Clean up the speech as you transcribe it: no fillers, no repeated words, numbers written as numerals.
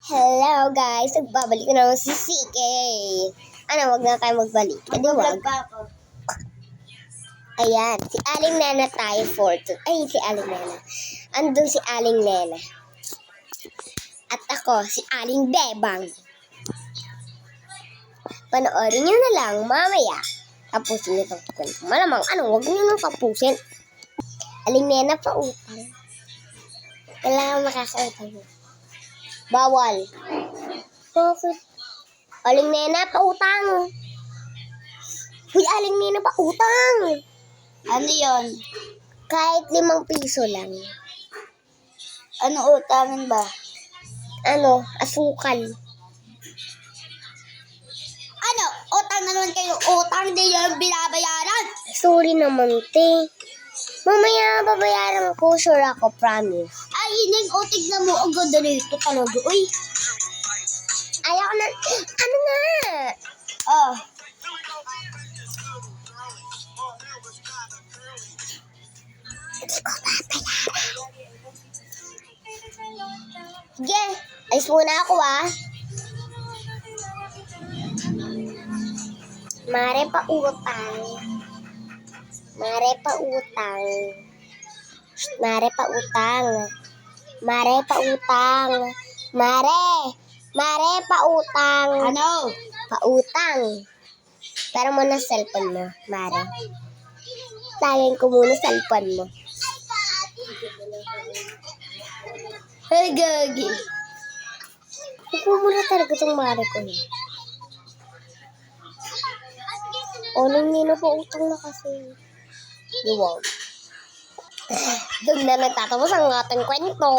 Hello guys, nagbabalik na naman si CK. Ano, wag na tayo magbalik. Hindi wag. Ayan, si Aling Nena tayo for Ay, si Aling Nena. Andun si Aling Nena. At ako, si Aling Bebang. Panoorin nyo na lang mamaya. Tapusin nyo itong kwento. Malamang, wag nyo nang tapusin. Aling Nena pa utang. Kailangan makakautang. Bawal. Bakit? Aling Nena, pautang. Uy, Aling Nena, pautang. Ano yon? Kahit 5 piso lang. Ano utangin ba? Asukal. Ano? Utang na naman kayo. Utang din yung binabayaran. Sorry naman, te. Mamaya babayaran ko, sure ako, promise. Ay, hining utig na mo. Ang ganda nito talaga. Uy. Ayaw na. Ano nga? Oh. Hindi ko babayaran. Sige, ayos muna ako Mare pa utang. Mare pa utang. Mare pa utang. Mare pa utang. Mare pa utang. Ano? Pautang. Pero muna cellphone mo, Mare. Tagayin ko muna cellphone mo. Hey, gagi. Huwag mo muna talaga itong Mare ko hindi na po utang na kasi. Di wag. Doon na nagtatapos ang ating kwento.